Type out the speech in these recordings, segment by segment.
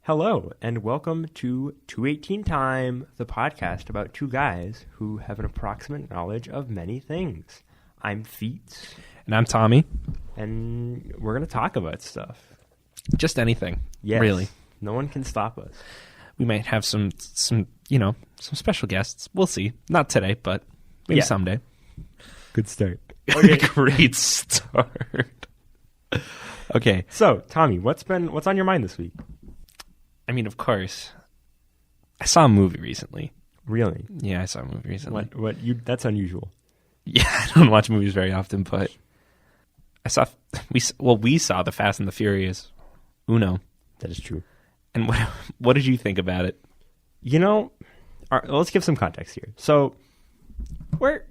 Hello, and welcome to 218 Time, the podcast about two guys who have an approximate knowledge of many things. I'm Feets. And I'm Tommy. And we're going to talk about stuff. Just anything. Yes. Really. No one can stop us. We might have some special guests. We'll see. Not today, but maybe someday. Good start. Okay. Great start. Okay. So, Tommy, what's on your mind this week? I mean, of course, I saw a movie recently. Really? Yeah, I saw a movie recently. That's unusual. Yeah, I don't watch movies very often, but we saw The Fast and the Furious Uno. That is true. And what did you think about it? Let's give some context here. So, we're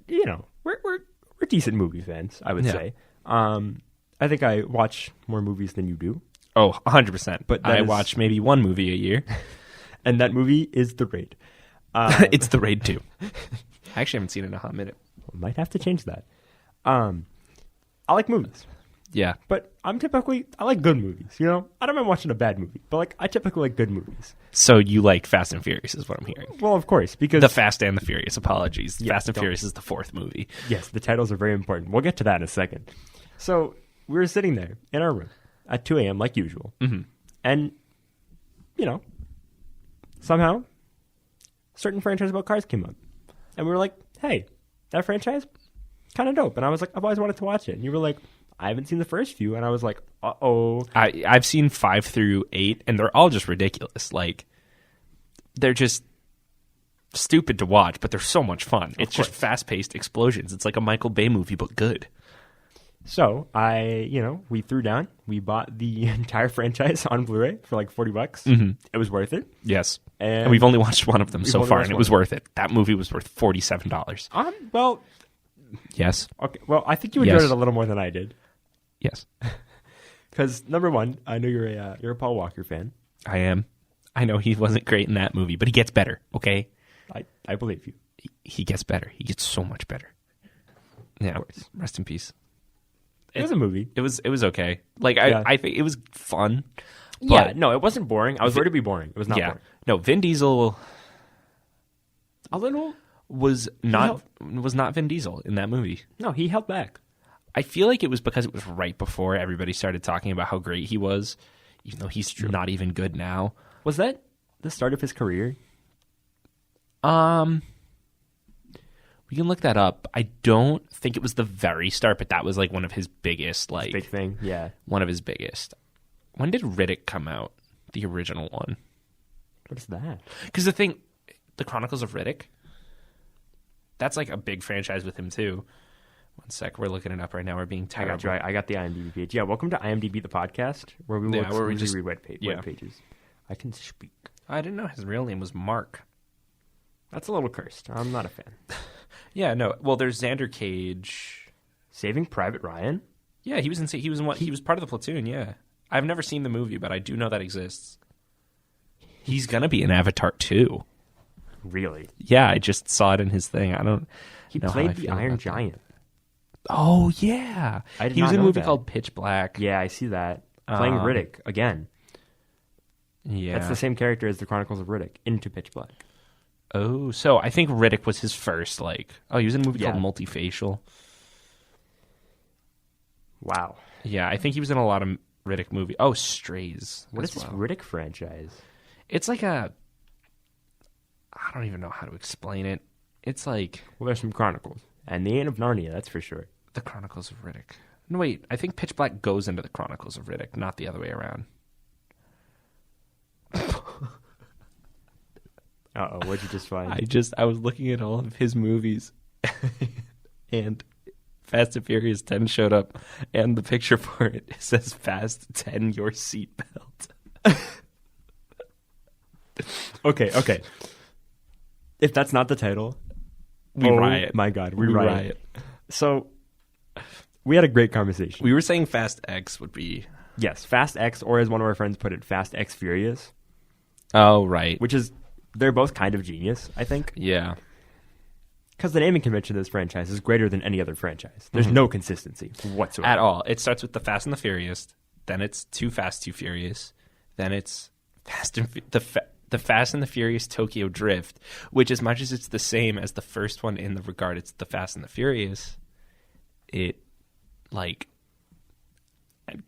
decent movie fans, I would say. I think I watch more movies than you do. Oh, 100%. But I watch maybe one movie a year. And that movie is The Raid. It's The Raid 2. I actually haven't seen it in a hot minute. Might have to change that. I like movies. Yeah. But I like good movies, I don't mind watching a bad movie, but I typically like good movies. So you like Fast and Furious is what I'm hearing. Well, of course, because... The Fast and the Furious, apologies. Yeah, Fast and Furious is the fourth movie. Yes, the titles are very important. We'll get to that in a second. So we were sitting there in our room at 2 a.m. like usual. Mm-hmm. And, somehow, certain franchise about cars came up. And we were like, hey, that franchise, kind of dope. And I was like, I've always wanted to watch it. And you were like, I haven't seen the first few. And I was like, uh-oh. I've seen 5 through 8, and they're all just ridiculous. They're just stupid to watch, but they're so much fun. It's just fast-paced explosions. It's like a Michael Bay movie, but good. So we threw down. We bought the entire franchise on Blu-ray for like $40. Mm-hmm. It was worth it. Yes. And we've only watched one of them so far, and it was worth it. That movie was worth $47. Well... Yes. Okay. Well, I think you enjoyed it a little more than I did. Yes. Because, number one, I know you're a Paul Walker fan. I am. I know he wasn't great in that movie, but he gets better, okay? I believe you. He gets better. He gets so much better. Yeah. Of course. Rest in peace. It was a movie. It was okay. I think it was fun. Yeah, no, it wasn't boring. I was worried to be boring. It was not boring. No, Vin Diesel A little was not Vin Diesel in that movie. No, he held back. I feel like it was because it was right before everybody started talking about how great he was, even though he's not even good now. Was that the start of his career? We can look that up. I don't think it was the very start, but that was like one of his biggest, big thing, yeah. One of his biggest. When did Riddick come out? The original one. What is that? Because the Chronicles of Riddick, that's like a big franchise with him too. One sec, we're looking it up right now. We're being terrible. I got the IMDb page. Yeah, welcome to IMDb, the podcast, where we will exclusively read web pages. I can speak. I didn't know his real name was Mark. That's a little cursed. I'm not a fan. Yeah, no. Well, there's Xander Cage. Saving Private Ryan? Yeah, he was he was part of the platoon, yeah. I've never seen the movie, but I do know that exists. He's going to be in Avatar 2. Really? Yeah, I just saw it in his thing. He played the Iron Giant. Oh, yeah. He was in a movie called Pitch Black. Yeah, I see that. Playing Riddick again. Yeah. That's the same character as the Chronicles of Riddick, into Pitch Black. Oh, so I think Riddick was his first, he was in a movie called Multifacial. Wow. Yeah, I think he was in a lot of Riddick movies. Oh, Strays. What is this Riddick franchise? It's like I don't even know how to explain it. It's like... Well, there's some Chronicles. And the Ant of Narnia, that's for sure. The Chronicles of Riddick. No, wait. I think Pitch Black goes into the Chronicles of Riddick, not the other way around. Uh-oh, what'd you just find? I was looking at all of his movies, and Fast and Furious 10 showed up, and the picture for it says Fast 10, your seatbelt. Okay. If that's not the title, we riot. My God, we riot. So, we had a great conversation. We were saying Fast X would be... Yes, Fast X, or as one of our friends put it, Fast X Furious. Oh, right. Which is... They're both kind of genius, I think. Yeah. Because the naming convention of this franchise is greater than any other franchise. There's no consistency whatsoever. At all. It starts with the Fast and the Furious, then it's Too Fast, Too Furious, then it's the Fast and the Furious Tokyo Drift, which as much as it's the same as the first one in the regard it's the Fast and the Furious, it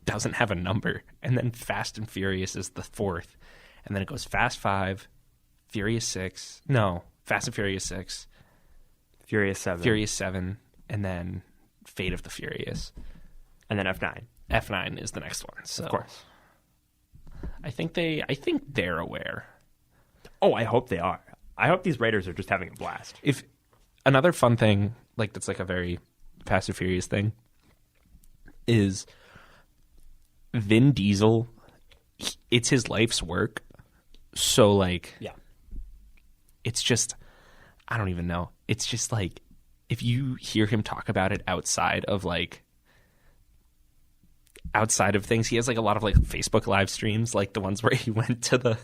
doesn't have a number. And then Fast and Furious is the fourth. And then it goes Fast 5, Furious 6. No, Fast and Furious 6. Furious 7. Furious 7. And then Fate of the Furious. And then F9. F9 is the next one. So of course. I think they're aware. Oh, I hope they are. I hope these writers are just having a blast. If another fun thing, like that's like a very Fast and Furious thing, is Vin Diesel. It's his life's work. So like, yeah, it's just, I don't even know. It's just like, if you hear him talk about it outside of things, he has like a lot of like Facebook live streams, like the ones where he went to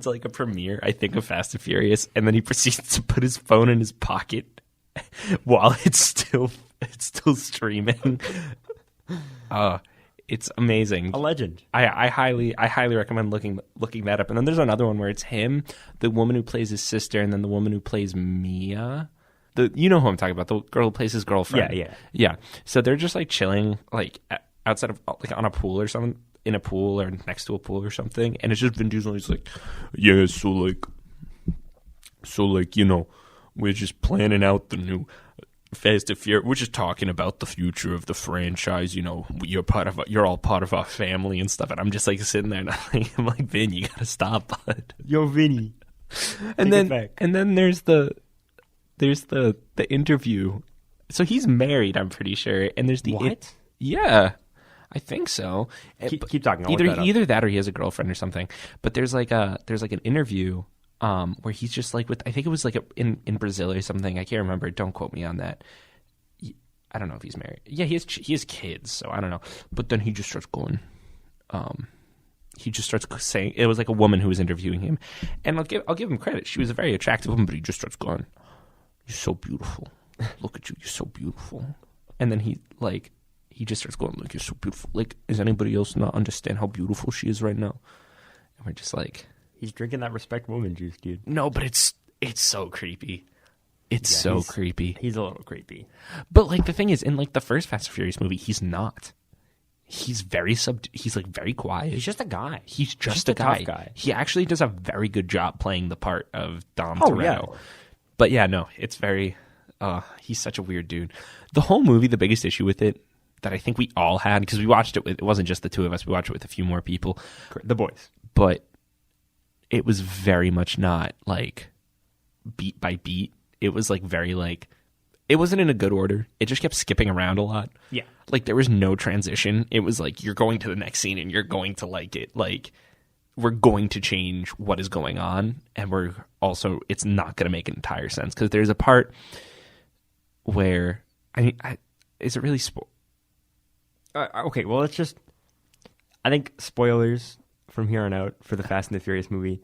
like a premiere, I think, of Fast and Furious, and then he proceeds to put his phone in his pocket while it's still streaming. It's amazing. A legend. I highly recommend looking that up. And then there's another one where it's him, the woman who plays his sister, and then the woman who plays Mia. You know who I'm talking about, the girl who plays his girlfriend. Yeah. So they're just like chilling, like outside of like on a pool or something, in a pool or next to a pool or something, and it's just Vin Diesel. He's like, yeah, so like you know, we're just planning out the new Fast and Furious. We're just talking about the future of the franchise. You know, you're all part of our family and stuff. And I'm just like sitting there, and I'm like, Vin, you gotta stop, bud. Yo, Vinny. And then there's the interview. So he's married, I'm pretty sure. And there's the what? Yeah, I think so. Keep talking. Either that or he has a girlfriend or something. But there's like an interview where he's just like with, I think it was like in Brazil or something. I can't remember. Don't quote me on that. I don't know if he's married. Yeah, he has kids, so I don't know. But then he just starts going. He just starts saying, it was like a woman who was interviewing him, and I'll give him credit. She was a very attractive woman, but he just starts going, "You're so beautiful. Look at you. You're so beautiful." And then he just starts going, "Look, you're so beautiful. Like, does anybody else not understand how beautiful she is right now?" And we're just like, he's drinking that respect woman juice, dude. No, but it's so creepy. It's creepy. He's a little creepy. But like the thing is, in like the first Fast and Furious movie, he's not. He's very he's like very quiet. He's just a guy. He's just a tough guy. He actually does a very good job playing the part of Dom Toretto. Yeah. But yeah, no, it's very. He's such a weird dude. The whole movie, the biggest issue with it that I think we all had, because we watched it with, it wasn't just the two of us. We watched it with a few more people, the boys. But it was very much not like beat by beat. It was like very like. It wasn't in a good order. It just kept skipping around a lot. Yeah. Like there was no transition. It was like you're going to the next scene and you're going to like it. Like we're going to change what is going on, and we're also, it's not going to make entire sense, because there's a part where is it really okay, well, it's just, I think spoilers from here on out for the Fast and the Furious movie.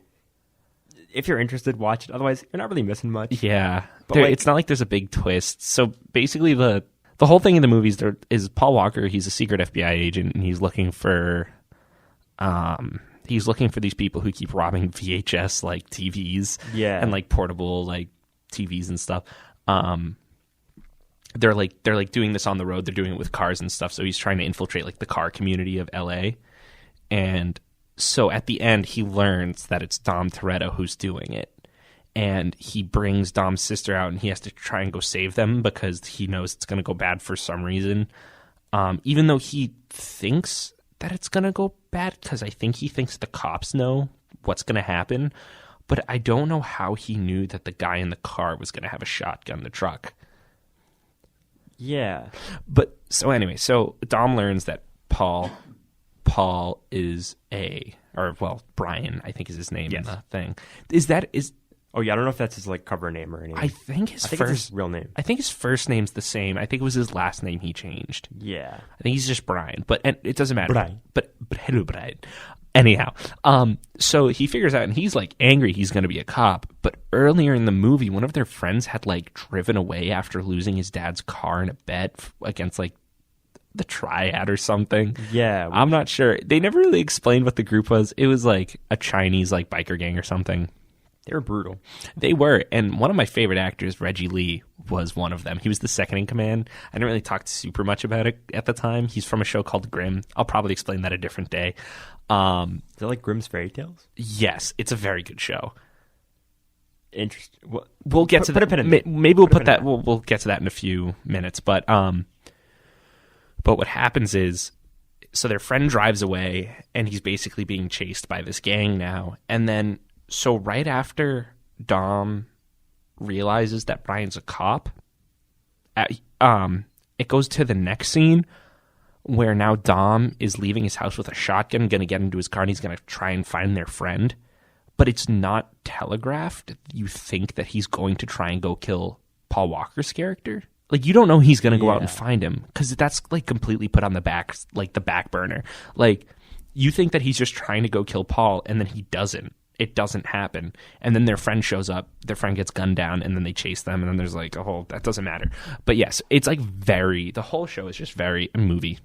If you're interested, watch it. Otherwise, you're not really missing much. Yeah. But it's not like there's a big twist. So basically the whole thing in the movies is Paul Walker. He's a secret FBI agent, and he's looking for these people who keep robbing VHS like TVs, and like portable like TVs and stuff. They're like doing this on the road. They're doing it with cars and stuff. So he's trying to infiltrate like the car community of LA. And so at the end, he learns that it's Dom Toretto who's doing it. And he brings Dom's sister out, and he has to try and go save them because he knows it's going to go bad for some reason. Even though he thinks that it's going to go bad, because I think he thinks the cops know what's going to happen. But I don't know how he knew that the guy in the car was going to have a shotgun in the truck. Yeah. But so anyway, so Dom learns that Paul is Brian, I think is his name in the thing. Oh yeah, I don't know if that's his like cover name or anything. I think it's his real name. I think his first name's the same. I think it was his last name he changed. Yeah. I think he's just Brian, and it doesn't matter. Brian. But hello, Brian. Anyhow, so he figures out, and he's like angry he's going to be a cop. But earlier in the movie, one of their friends had like driven away after losing his dad's car in a bet against like the Triad or something. Yeah. I'm not sure. They never really explained what the group was. It was like a Chinese like biker gang or something. They were brutal. They were. And one of my favorite actors, Reggie Lee, was one of them. He was the second in command. I didn't really talk super much about it at the time. He's from a show called Grimm. I'll probably explain that a different day. Is it like Grimm's Fairy Tales? Yes, it's a very good show. Interesting. Well, We'll get to that. Maybe we'll put that. We'll get to that in a few minutes. But what happens is, so their friend drives away, and he's basically being chased by this gang now. And then, so right after Dom realizes that Brian's a cop, it goes to the next scene where now Dom is leaving his house with a shotgun, going to get into his car, and he's going to try and find their friend. But it's not telegraphed. You think that he's going to try and go kill Paul Walker's character. Like, you don't know he's going to go out and find him, because that's like completely put on the back burner. Like, you think that he's just trying to go kill Paul, and then he doesn't. It doesn't happen. And then their friend shows up, their friend gets gunned down, and then they chase them, and then there's like a whole, that doesn't matter. But yes, it's like the whole show is just very, the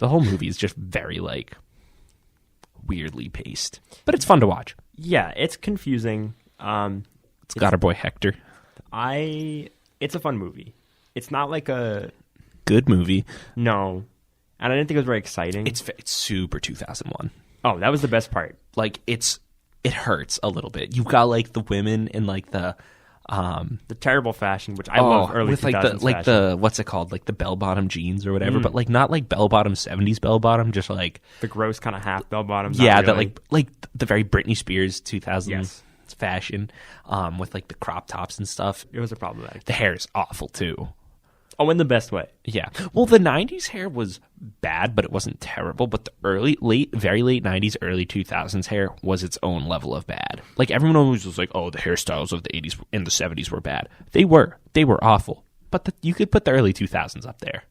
whole movie is just very like weirdly paced. But it's fun to watch. Yeah, it's confusing. It's got our boy Hector. It's a fun movie. It's not like a good movie. No. And I didn't think it was very exciting. It's super 2001. Oh, that was the best part. Like, it hurts a little bit. You've got like the women in like the terrible fashion, which I love early with 2000s like fashion. the what's it called, like the bell bottom jeans or whatever, but like not like bell bottom 70s bell bottom, just like the gross kind of half bell bottoms. Yeah, really. that like the very Britney Spears 2000s fashion, with like the crop tops and stuff. It was a problematic. The hair is awful too. Oh, in the best way. Yeah. Well, the 90s hair was bad, but it wasn't terrible. But the very late 90s, early 2000s hair was its own level of bad. Like, everyone always was like, oh, the hairstyles of the 80s and the 70s were bad. They were awful. But you could put the early 2000s up there.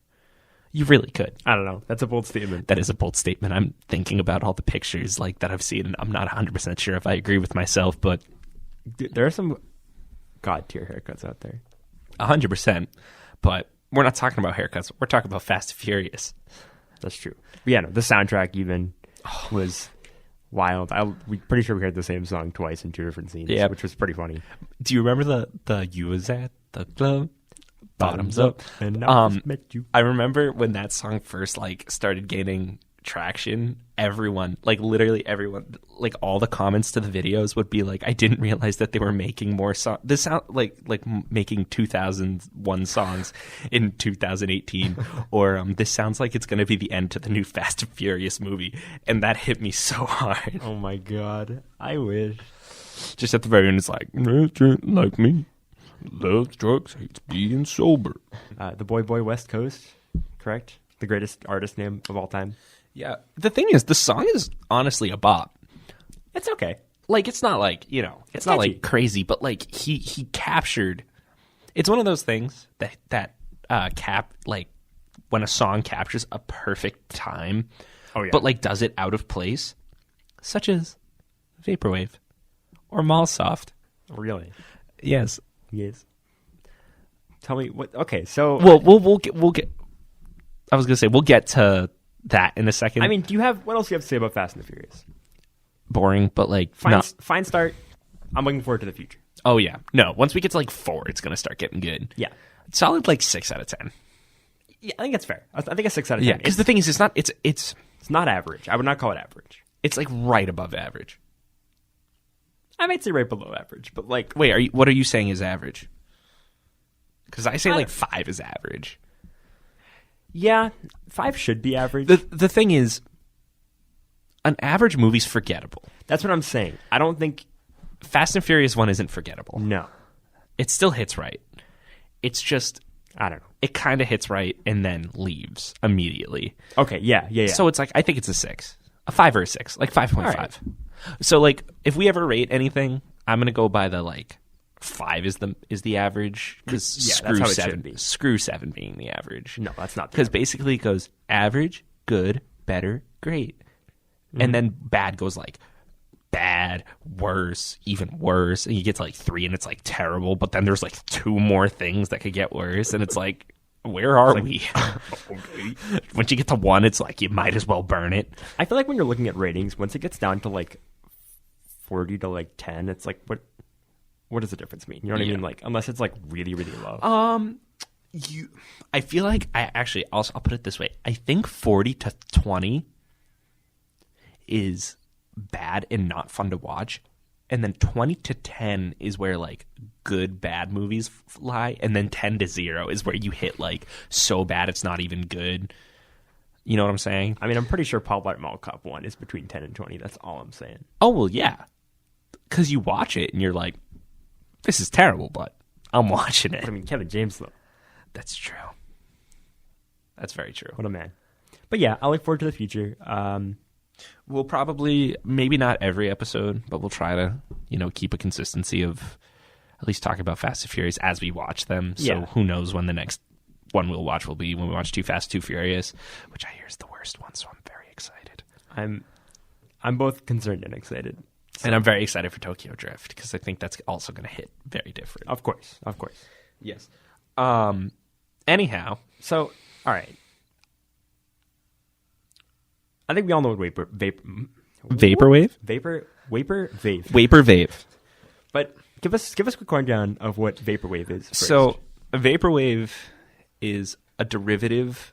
You really could. I don't know. That's a bold statement. That is a bold statement. I'm thinking about all the pictures like that I've seen, and I'm not 100% sure if I agree with myself, but there are some god tier haircuts out there. 100%. But we're not talking about haircuts. We're talking about Fast and Furious. That's true. But yeah, no, the soundtrack even was wild. We're pretty sure we heard the same song twice in two different scenes, which was pretty funny. Do you remember the you was at the club? Bottoms up. And now I've met you. I remember when that song first like started gaining traction, everyone, like literally everyone, like all the comments to the videos would be like, I didn't realize that they were making more songs. This sound like making 2001 songs in 2018, or this sounds like it's going to be the end to the new Fast and Furious movie. And that hit me so hard. Oh my God. I wish. Just at the very end, it's like, like me. Loves drugs, hates being sober. The Boy West Coast, correct? The greatest artist name of all time. Yeah. The thing is, the song is honestly a bop. It's okay. Like, it's not like, it's not like crazy, but like he captured. It's one of those things that like when a song captures a perfect time, but like does it out of place, such as Vaporwave or Mallsoft. Really? Yes. Tell me what. Okay, so we'll get. I was gonna say we'll get to that in a second. I mean, what else do you have to say about Fast and the Furious? Boring, but like fine start. I'm looking forward to the future. Oh yeah, no. Once we get to like 4, it's gonna start getting good. Yeah, solid like 6 out of 10. Yeah, I think that's fair. I think a 6 out of 10. Yeah, because the thing is, it's not average. I would not call it average. It's like right above average. I might say right below average, but like, wait, what are you saying is average? Because I say like 5 is average. Yeah, 5 should be average. The thing is, an average movie's forgettable. That's what I'm saying. I don't think Fast and Furious 1 isn't forgettable. No. It still hits right. It's just, I don't know. It kind of hits right and then leaves immediately. Okay, yeah. So it's like, I think it's a 6. A 5 or a 6. Like 5.5. Right. So like, if we ever rate anything, I'm going to go by the like, 5 is the average, because screw 7 being the average. No, that's not. Because basically it goes average, good, better, great. Mm-hmm. And then bad goes like bad, worse, even worse. And you get to like 3 and it's like terrible, but then there's like 2 more things that could get worse. And it's like, where are we? Once you get to 1, it's like you might as well burn it. I feel like when you're looking at ratings, once it gets down to like 40 to like 10, it's like what does the difference mean? You know what I mean? Like unless it's like really, really low. I feel like I'll put it this way. I think 40 to 20 is bad and not fun to watch. And then 20 to 10 is where like good, bad movies lie. And then 10 to 0 is where you hit like so bad it's not even good. You know what I'm saying? I mean, I'm pretty sure Paul Blart Mall Cop 1 is between 10 and 20. That's all I'm saying. Oh, well, yeah. Because you watch it and you're like, this is terrible, but I'm watching it. I mean, Kevin James, though. That's true. That's very true. What a man. But yeah, I look forward to the future. We'll probably, maybe not every episode, but we'll try to, keep a consistency of at least talking about Fast and Furious as we watch them. So who knows when the next one we'll watch will be when we watch Too Fast, Too Furious, which I hear is the worst one, so I'm very excited. I'm both concerned and excited. So. And I'm very excited for Tokyo Drift because I think that's also going to hit very different. Of course. Yes. Anyhow. So, all right. I think we all know what Vaporwave? Vaporwave. But give us a quick rundown of what Vaporwave is first. So, Vaporwave is a derivative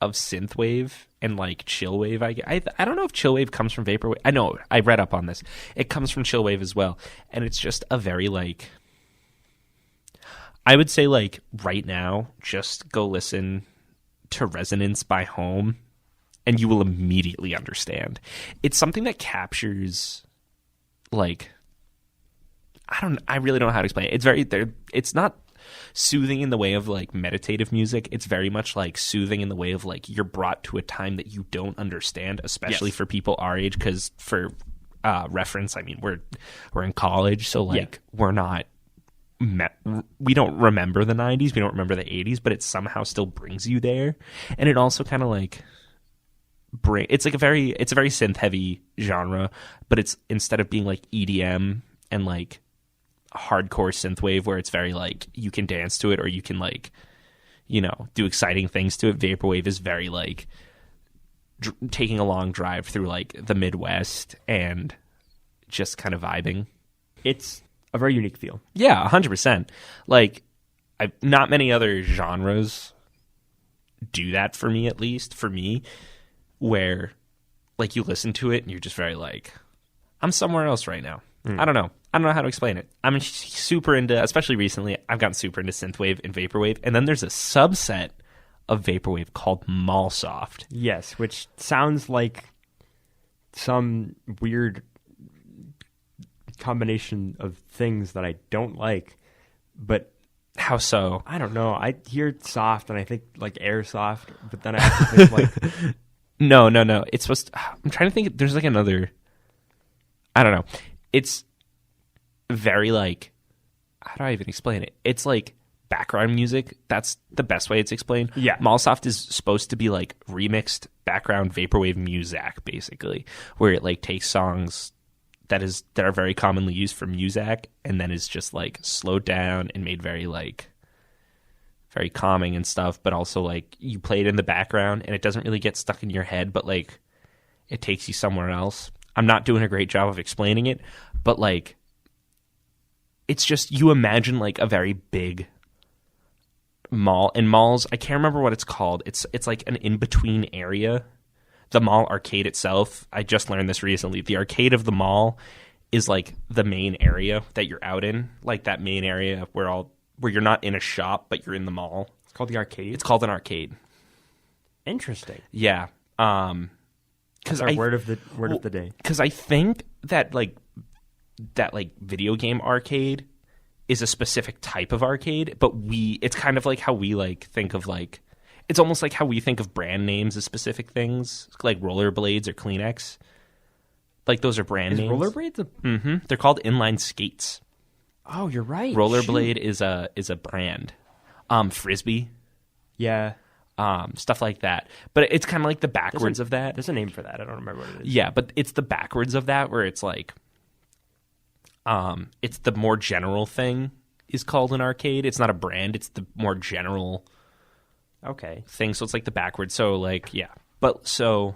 of Synthwave and like Chillwave. I don't know if Chillwave comes from Vaporwave. I know, I read up on this. It comes from Chillwave as well. And it's just a very like, I would say like right now, just go listen to Resonance by Home and you will immediately understand. It's something that captures like, I really don't know how to explain it. It's not soothing in the way of like meditative music. It's very much like soothing in the way of like you're brought to a time that you don't understand, especially for people our age. Because for reference, I mean we're in college, so like we're not. We don't remember the 90s. We don't remember the 80s, but it somehow still brings you there, and it also kind of like it's a very synth heavy genre, but it's instead of being like EDM and like hardcore synthwave where it's very like you can dance to it or you can like do exciting things to it. Vaporwave is very like taking a long drive through like the Midwest and just kind of vibing. It's a very unique feel. Yeah, 100%. Like not many other genres do that for me, at least for me, where like you listen to it and you're just very like, I'm somewhere else right now. I don't know how to explain it. I'm super into, especially recently, I've gotten super into Synthwave and Vaporwave. And then there's a subset of Vaporwave called Mallsoft. Yes, which sounds like some weird combination of things that I don't like. But how so? I don't know. I hear soft and I think like airsoft, but then I have to think like... No. It's supposed to, I'm trying to think. There's like another... I don't know. It's very like, how do I even explain it? It's like background music. That's the best way it's explained. Yeah. Mallsoft is supposed to be like remixed background vaporwave music, basically, where it like takes songs that are very commonly used for music and then is just like slowed down and made very calming and stuff, but also like you play it in the background and it doesn't really get stuck in your head, but like it takes you somewhere else. I'm not doing a great job of explaining it, but like it's just you imagine like a very big mall. And malls, I can't remember what it's called. It's like an in-between area. The mall arcade itself, I just learned this recently. The arcade of the mall is like the main area that you're out in, like that main area where you're not in a shop but you're in the mall. It's called the arcade. It's called an arcade. Interesting. Yeah. Because word of the day. Because I think that video game arcade is a specific type of arcade, but it's kind of like how we like think of like, it's almost like how we think of brand names as specific things, like rollerblades or Kleenex. Like those are brand names. Rollerblades? They're called inline skates. Oh, you're right. Rollerblade is a brand. Frisbee. Yeah. Stuff like that. But it's kind of like the backwards of that. There's a name for that. I don't remember what it is. Yeah, but it's the backwards of that where it's like, it's the more general thing is called an arcade. It's not a brand. It's the more general Okay. thing. So it's like the backwards. So like, yeah. But so,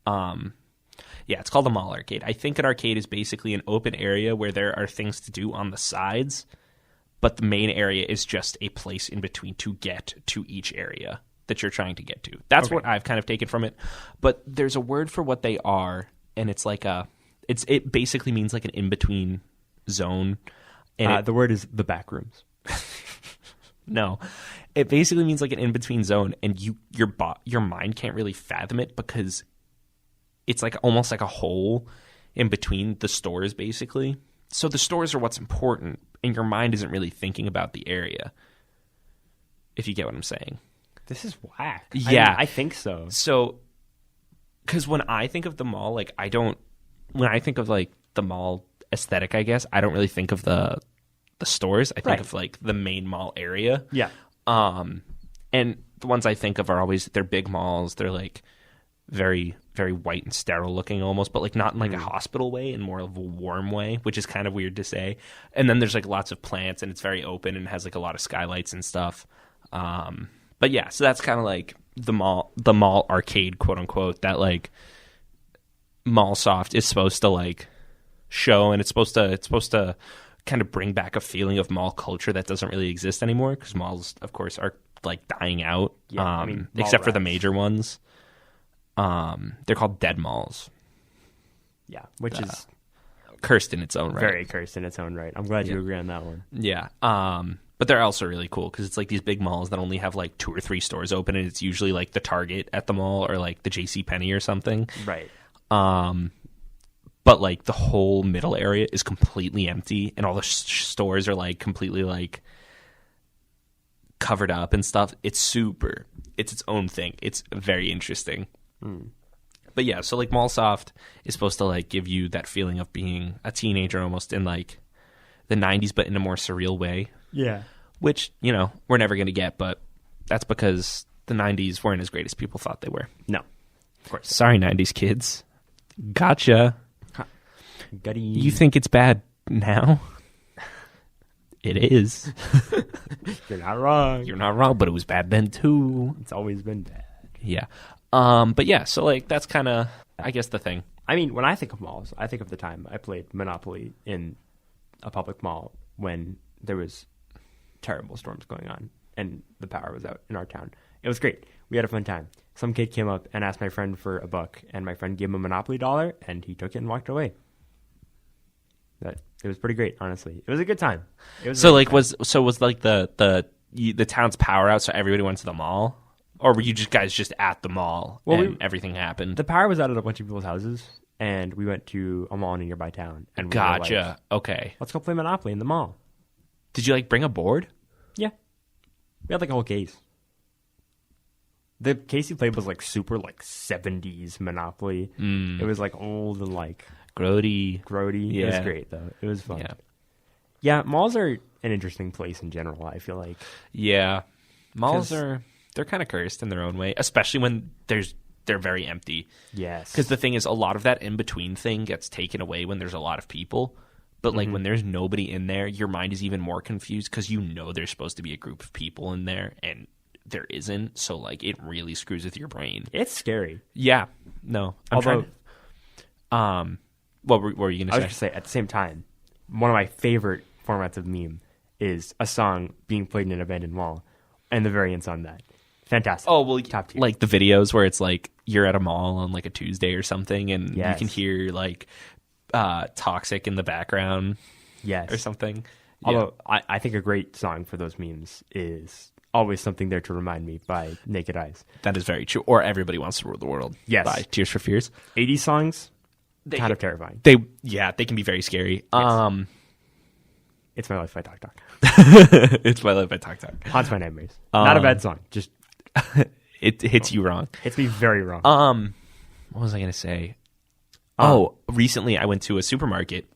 yeah, it's called a mall arcade. I think an arcade is basically an open area where there are things to do on the sides, but the main area is just a place in between to get to each area that you're trying to get to. That's what I've kind of taken from it. But there's a word for what they are, and it's like it basically means like an in-between zone. And the word is the back rooms. No, it basically means like an in-between zone, and your mind can't really fathom it because it's like almost like a hole in between the stores, basically. So the stores are what's important, and your mind isn't really thinking about the area, if you get what I'm saying. This is whack. Yeah. I think so. So, because when I think of the mall, like when I think of like the mall aesthetic, I guess, I don't really think of the stores. I think of like the main mall area. Yeah. And the ones I think of are always, they're big malls. They're like very, very white and sterile looking almost, but like not in like a hospital way, in more of a warm way, which is kind of weird to say. And then there's like lots of plants, and it's very open and has like a lot of skylights and stuff. But yeah, so that's kind of like the mall arcade, quote unquote, that like Mallsoft is supposed to like show, and it's supposed to kind of bring back a feeling of mall culture that doesn't really exist anymore, because malls, of course, are like dying out. Yeah, except for the major ones. They're called dead malls. Yeah, which is cursed in its own right. Very cursed in its own right. I'm glad you agree on that one. Yeah. But they're also really cool because it's like these big malls that only have like 2 or 3 stores open, and it's usually like the Target at the mall or like the JCPenney or something. Right. But like the whole middle area is completely empty, and all the stores are like completely like covered up and stuff. It's its own thing. It's very interesting. But yeah, so like Mallsoft is supposed to like give you that feeling of being a teenager almost in like the 90s, but in a more surreal way. Yeah. Which, you know, we're never going to get, but that's because the 90s weren't as great as people thought they were. No. Of course. Sorry, 90s kids. Gotcha. Gutty. You think it's bad now? It is. You're not wrong. You're not wrong, but it was bad then too. It's always been bad. Yeah. But yeah, so like that's kind of, I guess, the thing. I mean, when I think of malls, I think of the time I played Monopoly in a public mall when there was terrible storms going on and the power was out in our town. It was great. We had a fun time. Some kid came up and asked my friend for $1, and my friend gave him a Monopoly dollar, and he took it and walked away. It was pretty great, honestly. It was a good time. It was so like was like the town's power out, so everybody went to the mall, or were you guys just at the mall and everything happened? The power was out at a bunch of people's houses, and we went to a mall in a nearby town. And we were like, okay. let's go play Monopoly in the mall. Did you like bring a board? Yeah, we had like a whole case. The case he played was like super like 70s Monopoly. It was like old and like grody. Yeah. It was great though. It was fun. Yeah, malls are an interesting place in general, I feel like. Yeah. Malls they're kind of cursed in their own way, especially when they're very empty. Yes. Because the thing is, a lot of that in-between thing gets taken away when there's a lot of people. But like when there's nobody in there, your mind is even more confused because you know there's supposed to be a group of people in there, and there isn't. So like it really screws with your brain. It's scary. Yeah. No. What were you going to say? I was going to say, at the same time, one of my favorite formats of meme is a song being played in an abandoned mall and the variants on that. Fantastic. Oh, well, top tier. Like the videos where it's like you're at a mall on like a Tuesday or something, and you can hear like Toxic in the background. Yes. Or something. Although I think a great song for those memes is Always Something There to Remind Me by Naked Eyes. That is very true. Or Everybody Wants to Rule the World by Tears for Fears. 80s songs, kind of terrifying. They can be very scary. Yes. It's My Life by Talk Talk. It's My Life by Talk Talk. Haunts My Nightmares. Not a bad song. Just it hits you wrong. Hits me very wrong. What was I going to say? Recently I went to a supermarket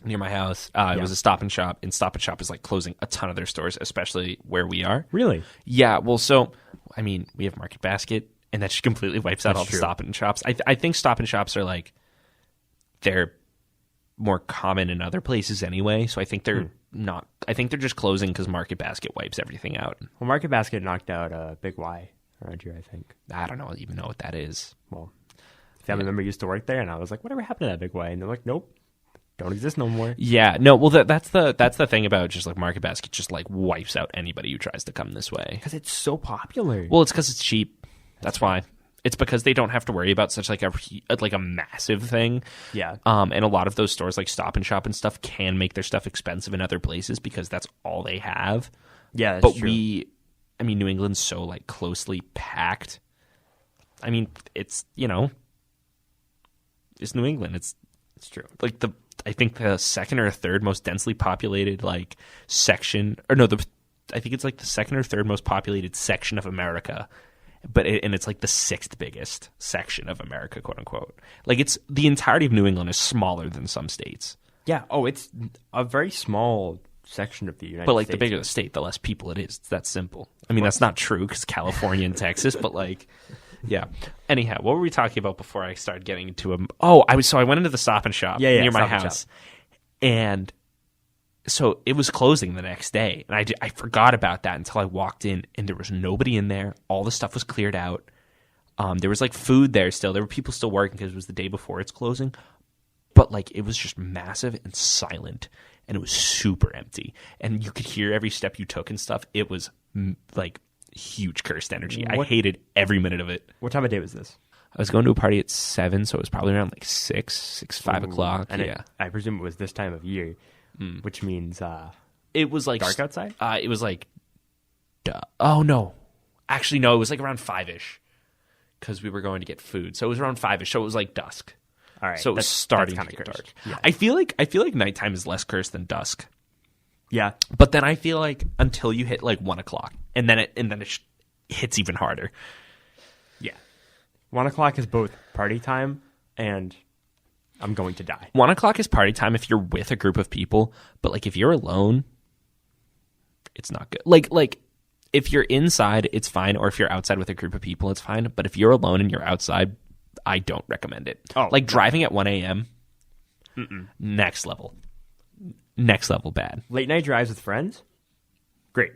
near my house. It was a Stop and Shop, and Stop and Shop is like closing a ton of their stores, especially where we are. Really? Yeah. Well, so I mean, we have Market Basket, and that just completely wipes out all the Stop and Shops. I think Stop and Shops are like they're more common in other places anyway, so I think they're not. I think they're just closing because Market Basket wipes everything out. Well, Market Basket knocked out Big Y around here, I think. I don't even know what that is. Well, family member used to work there, and I was like, whatever happened to that Big Y? And they're like, nope, don't exist no more. Yeah, no. Well, that's the thing about just like Market Basket, just like wipes out anybody who tries to come this way Because it's so popular. Well, it's because it's cheap. That's why. It's because they don't have to worry about such like a massive thing. Yeah. And a lot of those stores like Stop and Shop and stuff can make their stuff expensive in other places because that's all they have. Yeah, that's but true. New England's so like closely packed. I mean, it's it's New England. It's true. Like I think the second or third most densely populated like section, or no, I think it's like the second or third most populated section of America. And it's like the sixth biggest section of America, quote unquote. Like it's the entirety of New England is smaller than some states. Yeah. Oh, it's a very small section of the United States. But like the bigger the state, the less people it is. It's that simple. I mean, that's not true because California and Texas, but like, yeah. Anyhow, what were we talking about before I started getting into them? Oh, I went into the Stop and Shop near my house, and so it was closing the next day, and I forgot about that until I walked in, and there was nobody in there. All the stuff was cleared out. There was like food there still. There were people still working because it was the day before it's closing, but like it was just massive and silent, and it was super empty, and you could hear every step you took and stuff. It was like huge cursed energy. I hated every minute of it. What time of day was this? I was going to a party at 7, so it was probably around like 5 o'clock. And yeah, I presume it was this time of year. Which means it was like dark outside? It was like, oh no, actually no, it was like around 5-ish because we were going to get food. So it was around 5-ish. So it was like dusk. All right, so it was starting to get dark. Yeah. I feel like nighttime is less cursed than dusk. Yeah, but then I feel like until you hit like 1 o'clock, and then it hits even harder. Yeah, 1 o'clock is both party time and I'm going to die. 1 o'clock is party time if you're with a group of people, but like if you're alone, it's not good. Like if you're inside, it's fine, or if you're outside with a group of people, it's fine. But if you're alone and you're outside, I don't recommend it. Oh, like driving at 1 a.m., next level bad. Late night drives with friends, great.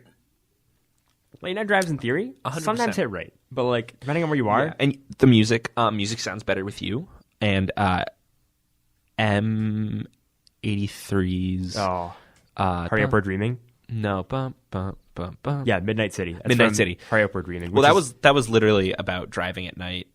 Late night drives in theory, 100%. Sometimes hit right, but like depending on where you are, yeah. And the music sounds better with you, and M83's Hurry Up We're Dreaming. No, bum. Yeah, Midnight City. That's Midnight from City. Hurry Up We're Dreaming. Well, that was literally about driving at night.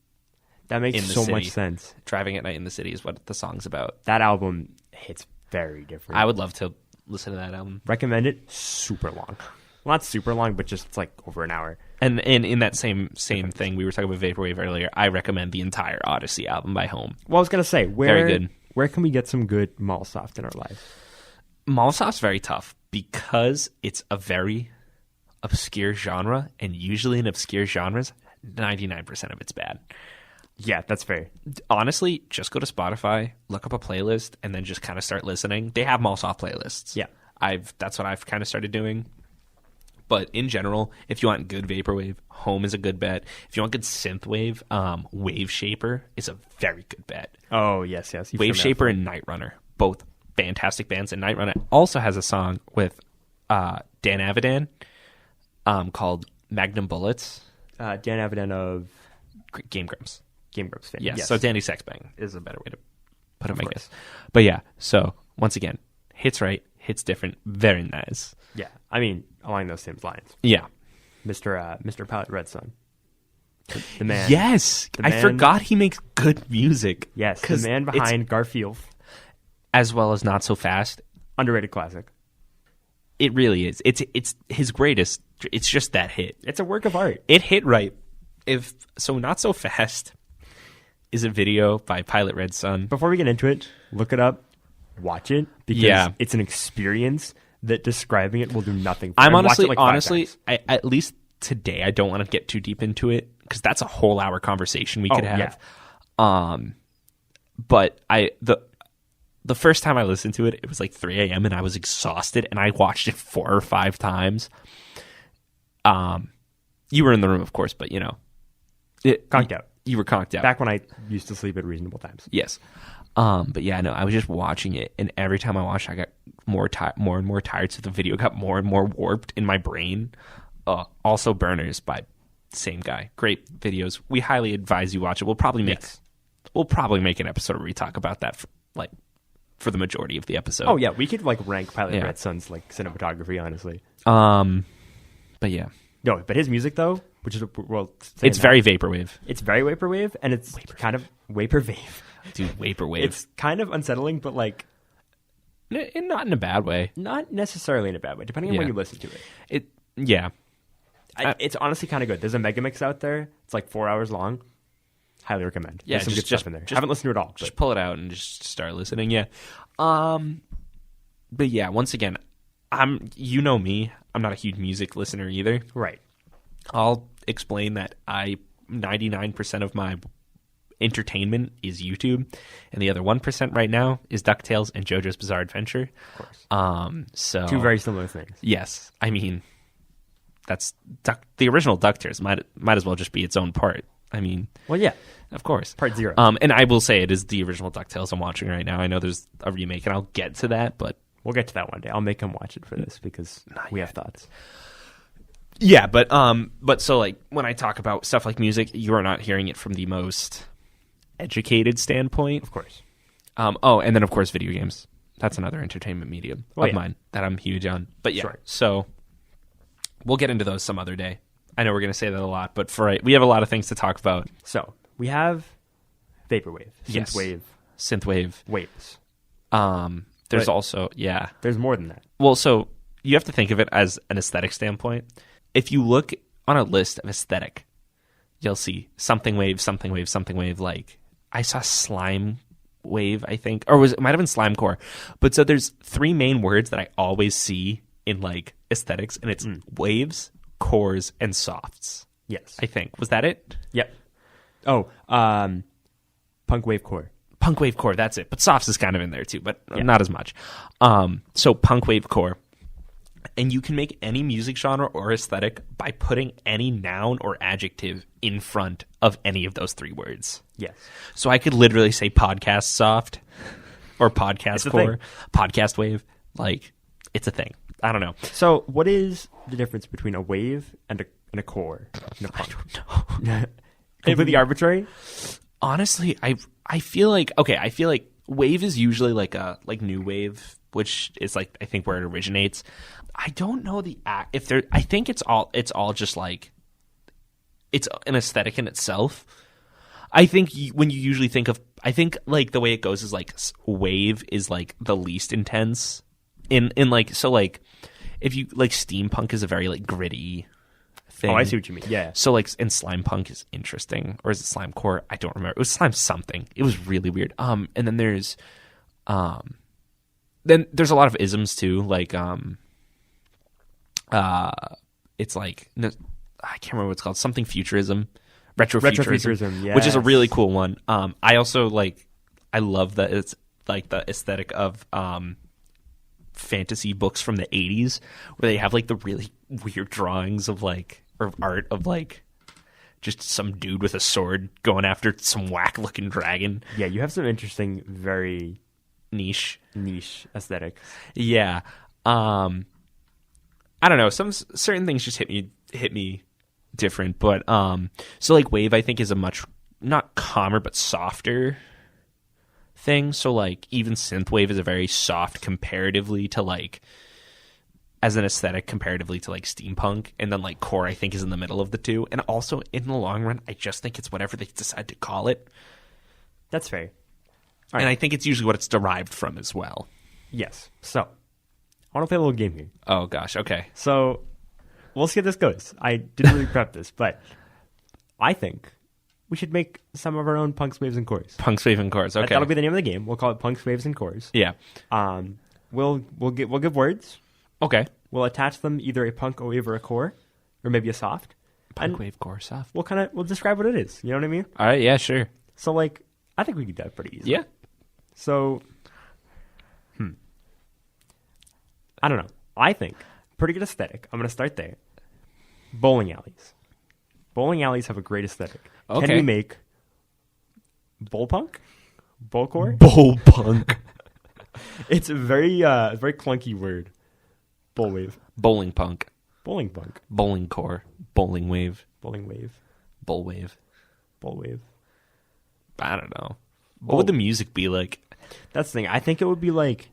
That makes so much sense. Driving at night in the city is what the song's about. That album hits very different. I would love to listen to that album. Recommend it. Super long. Well, not super long, but just it's like over an hour. And in that same thing, we were talking about Vaporwave earlier. I recommend the entire Odyssey album by Home. Well, I was gonna say, very good. Where can we get some good Mallsoft in our lives? Mallsoft's very tough because it's a very obscure genre, and usually in obscure genres, 99% of it's bad. Yeah, that's fair. Honestly, just go to Spotify, look up a playlist, and then just kind of start listening. They have Mallsoft playlists. Yeah, that's what I've kind of started doing. But in general, if you want good Vaporwave, Home is a good bet. If you want good Synthwave, Wave Shaper is a very good bet. Oh, yes. Wave Shaper and Night Runner, both fantastic bands. And Night Runner also has a song with Dan Avidan called Magnum Bullets. Dan Avidan of Game Grumps. Game Grumps fan. Yes. So Danny Sexbang is a better way to put it, I guess. But yeah, so once again, hits right, hits different, very nice. Yeah, I mean, along those same lines. Yeah. Mr. Pilot Red Sun. The man. Yes! I forgot he makes good music. Yes, the man behind Garfield. As well as Not So Fast. Underrated classic. It really is. It's his greatest. It's just that hit. It's a work of art. It hit right. Not So Fast is a video by Pilot Red Sun. Before we get into it, look it up, watch it, because it's an experience that describing it will do nothing for I'm you. honestly, at least today, I don't want to get too deep into it because that's a whole hour conversation we could have. Yeah. But the first time I listened to it, it was like 3 a.m. and I was exhausted, and I watched it 4 or 5 times. You were in the room, of course, but conked out. You were conked out. Back when I used to sleep at reasonable times. Yes. But yeah, no, I was just watching it, and every time I watched, I got more and more tired. So the video got more and more warped in my brain. Also, Burners by same guy. Great videos. We highly advise you watch it. We'll probably make an episode where we talk about that for the majority of the episode. Oh yeah, we could like rank Pilot Red Sun's like cinematography, honestly. But yeah. No, but his music though, which is it's very vaporwave. It's very vaporwave, and it's kind of vaporwave. Dude, vaporwave. It's kind of unsettling, but like not in a bad way. Not necessarily in a bad way, depending on when you listen to it. It's honestly kind of good. There's a mega mix out there. It's like 4 hours long. Highly recommend. Yeah, there's some good stuff in there. I haven't listened to it all. Just pull it out and just start listening. Yeah. But yeah, once again, you know me. I'm not a huge music listener either. Right. I'll explain that 99% of my entertainment is YouTube, and the other 1% right now is DuckTales and JoJo's Bizarre Adventure. Of course. So two very similar things. Yes. I mean, that's the original DuckTales might as well just be its own part. I mean, well, yeah, of course. Part 0. And I will say it is the original DuckTales I'm watching right now. I know there's a remake, and I'll get to that, but we'll get to that one day. I'll make him watch it for this because we have thoughts. Yeah, but so like when I talk about stuff like music, you are not hearing it from the most educated standpoint, of course. And then of course video games. That's another entertainment medium of mine that I'm huge on. But yeah, so we'll get into those some other day. I know we're going to say that a lot, but we have a lot of things to talk about. So we have Vaporwave, Synthwave, waves. There's also there's more than that. Well, so you have to think of it as an aesthetic standpoint. If you look on a list of aesthetic, you'll see something wave. Like I saw slime wave, I think, or it might have been slime core. But so there's 3 main words that I always see in like aesthetics, and it's waves, cores, and softs. Yes, I think was that it. Yep. Oh, punk wave core. Punk wave core. That's it. But softs is kind of in there too, but not as much. So punk wave core. And you can make any music genre or aesthetic by putting any noun or adjective in front of any of those 3 words. Yes. So I could literally say podcast soft or podcast core, podcast wave. Like, it's a thing. I don't know. So what is the difference between a wave and a core? And a punk? I don't know. Completely arbitrary? Honestly, I feel like wave is usually like new wave, which is like I think where it originates. I don't know if there. I think it's all just like it's an aesthetic in itself. I think when you usually think of, I think like the way it goes is like wave is like the least intense in like, so like if you like steampunk is a very like gritty thing. Oh, I see what you mean. Yeah. So like, and slime punk is interesting, or is it slime core? I don't remember. It was slime something. It was really weird. And then there's a lot of isms too. Like it's like I can't remember what it's called. Something futurism, retrofuturism, yes. Which is a really cool one. I also I love that it's like the aesthetic of fantasy books from the 80s where they have like the really weird drawings of like, or art of like just some dude with a sword going after some whack looking dragon. Yeah, you have some interesting, very niche aesthetic. Yeah. I don't know. Some certain things just hit me different, but so like wave I think is a much not calmer but softer thing. So like even synthwave is a very soft comparatively to like as an aesthetic comparatively to like steampunk, and then like core I think is in the middle of the two. And also in the long run I just think it's whatever they decide to call it. That's fair. Right. And I think it's usually what it's derived from as well. Yes. So I want to play a little game here. Oh gosh, okay. So we'll see how this goes. I didn't really prep this, but I think we should make some of our own punks, waves, and cores. Punks, waves, and cores. Okay, that'll be the name of the game. We'll call it punks, waves, and cores. Yeah. We'll give words. Okay. We'll attach them either a punk, a wave, or a core, or maybe a soft. Punk, wave, core, soft. We'll describe what it is. You know what I mean? All right. Yeah. Sure. So like, I think we can do that pretty easily. Yeah. So, I don't know. I think pretty good aesthetic. I'm going to start there. Bowling alleys. Bowling alleys have a great aesthetic. Okay. Can we make bowl punk, Bullcore? Bowl punk. It's a very clunky word. Bullwave. Bowling punk. Bowling punk. Bowling core. Bowling wave. Bowling wave. Bowl wave. Bullwave. I don't know. What would the music be like? That's the thing. I think it would be like...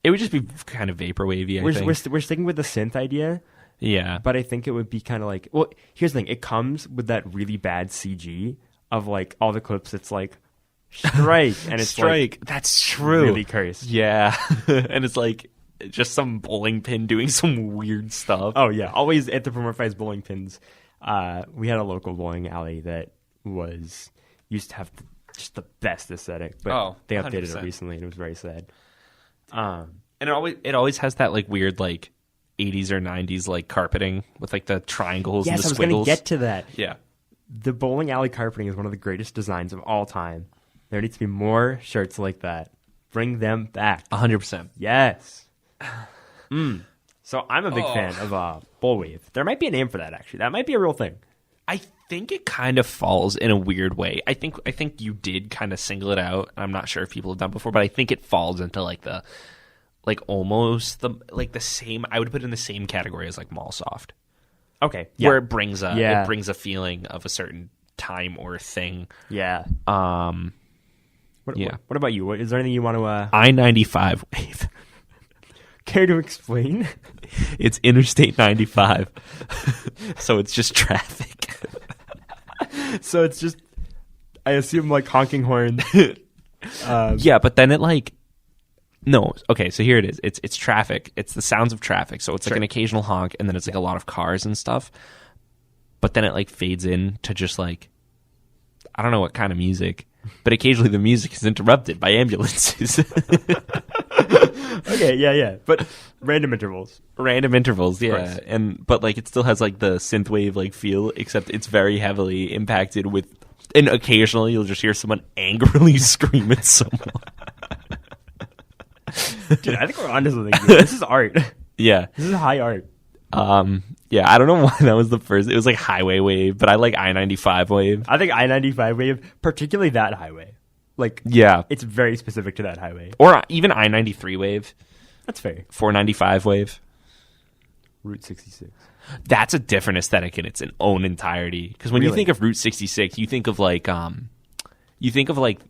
It would just be kind of vaporwavy, I think. We're sticking with the synth idea. Yeah. But I think it would be kind of like... Well, here's the thing. It comes with that really bad CG of like all the clips. It's like... Strike. And it's Strike. Like, that's true. Really cursed. Yeah. And it's like just some bowling pin doing some weird stuff. Oh, yeah. Always anthropomorphized bowling pins. We had a local bowling alley that used to have just the best aesthetic, but they updated 100%. it recently, and it was very sad. And it always has that like weird like 80s or 90s like carpeting with like the triangles and the Yes, I was squiggles. going to get to that. Yeah. The bowling alley carpeting is one of the greatest designs of all time. There needs to be more shirts like that. Bring them back. 100%. Yes. So I'm a big fan of Bullwave. There might be a name for that, actually. That might be a real thing. I think it kind of falls in a weird way. I think you did kind of single it out. I'm not sure if people have done before, but I think it falls into like the like almost the like the same. I would put it in the same category as like Mallsoft. Okay. Yeah. Where it brings a feeling of a certain time or thing. Yeah. What about you? Is there anything you want to... I-95wave. Care to explain? It's Interstate 95. So it's just traffic. So it's just... I assume like honking horns. Yeah, but then it like... No, okay, so here it is. It's traffic. It's the sounds of traffic. So it's like an occasional honk, and then it's like a lot of cars and stuff. But then it like fades in to just like... I don't know what kind of music... But occasionally the music is interrupted by ambulances. Okay, yeah. But random intervals. Random intervals, yeah. But like it still has like the synthwave like feel, except it's very heavily impacted with, and occasionally you'll just hear someone angrily scream at someone. Dude, I think we're onto something here. This is art. Yeah. This is high art. Yeah, I don't know why that was the first. It was like highway wave, but I like I-95 wave. I think I-95 wave, particularly that highway. Like, yeah, it's very specific to that highway. Or even I-93 wave. That's fair. 495 wave. Route 66. That's a different aesthetic in its own entirety. Because when you think of Route 66, you think of like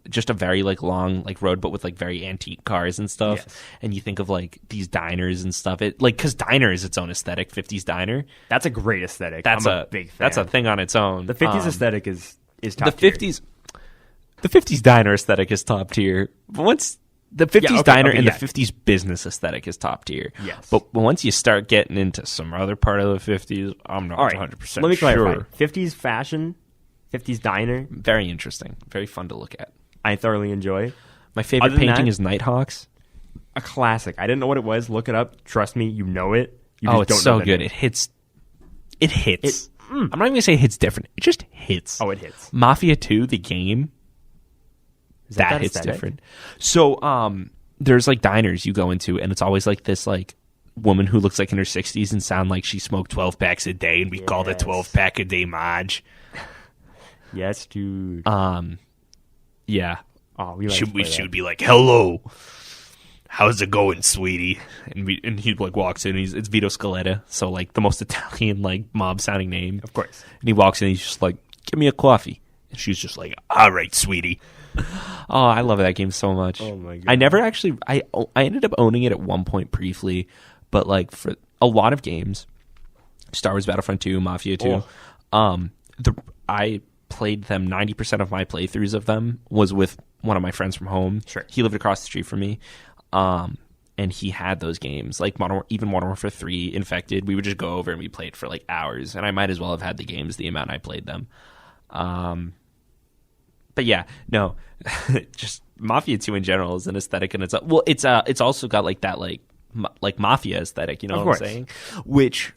just a very like long like road, but with like very antique cars and stuff. Yes. And you think of like these diners and stuff. It like because diner is its own aesthetic. 50s diner. That's a great aesthetic. I'm a big fan. That's a thing on its own. The 50s aesthetic is top the tier. 50s diner aesthetic is top tier. But once the 50s diner and the 50s business aesthetic is top tier. Yes. But once you start getting into some other part of the 50s, I'm not 100% Let me clarify. sure. 50s fashion, 50s diner, Very interesting. Very fun to look at. I thoroughly enjoy. My favorite Other than painting that- is Nighthawks. A classic. I didn't know what it was. Look it up. Trust me, you know it. You Oh, just it's don't know so the good. name. It hits. I'm not even going to say it hits different. It just hits. Oh, it hits. Mafia 2, the game, Is that hits aesthetic? different. So, there's like diners you go into, and it's always like this like woman who looks like in her 60s and sound like she smoked 12 packs a day, and we called it Yes. 12 pack a day Maj. Yes, dude. Yeah. Oh, we She would be like, "Hello, how's it going, sweetie?" And he like walks in. It's Vito Scaletta, so like the most Italian like mob sounding name, Of course. And he walks in. He's just like, "Give me a coffee," and she's just like, "All right, sweetie." Oh, I love that game so much. Oh my God. I never actually. I ended up owning it at one point briefly, but like for a lot of games, Star Wars Battlefront 2, Mafia 2, I played them. 90% of my playthroughs of them was with one of my friends from home. Sure. He lived across the street from me. And he had those games, like even Modern Warfare 3, Infected. We would just go over and we played for like hours, and I might as well have had the games the amount I played them. But yeah, no, just Mafia 2 in general is an aesthetic, and it's also got like that like Mafia aesthetic, you know Of what I'm course. saying? Which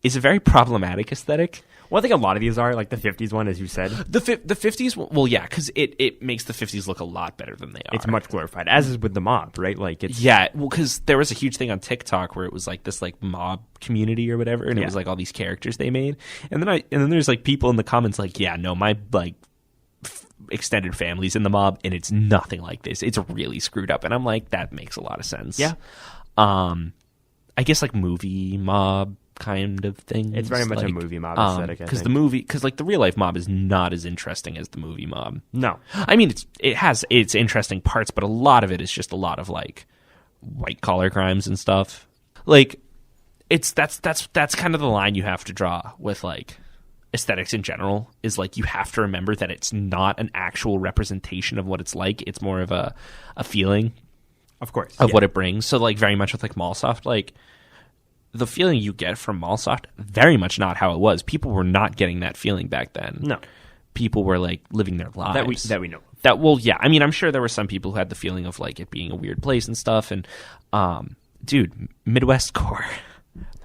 is a very problematic aesthetic. Well, I think a lot of these are like the 50s one, as you said. The 50s, well, yeah, because it makes the 50s look a lot better than they are. It's much glorified, as is with the mob, right? Like it's Yeah, well, because there was a huge thing on TikTok where it was like this like mob community or whatever, and it Yeah. was like all these characters they made, and then there's like people in the comments like, yeah, no, my like extended families in the mob, and it's nothing like this. It's really screwed up, and I'm like, that makes a lot of sense. Yeah. I guess like movie mob kind of thing. It's very much a movie mob aesthetic, because the real life mob is not as interesting as the movie mob. No. I mean, it has its interesting parts, but a lot of it is just a lot of like white collar crimes and stuff. Like, that's kind of the line you have to draw with like aesthetics in general, is like you have to remember that it's not an actual representation of what it's like. It's more of a feeling, of course, of what it brings. So like very much with like Mallsoft, like the feeling you get from Mallsoft, very much not how it was. People were not getting that feeling back then. No, people were like living their lives that we know. Yeah. I mean, I'm sure there were some people who had the feeling of like it being a weird place and stuff. And dude, Midwest core.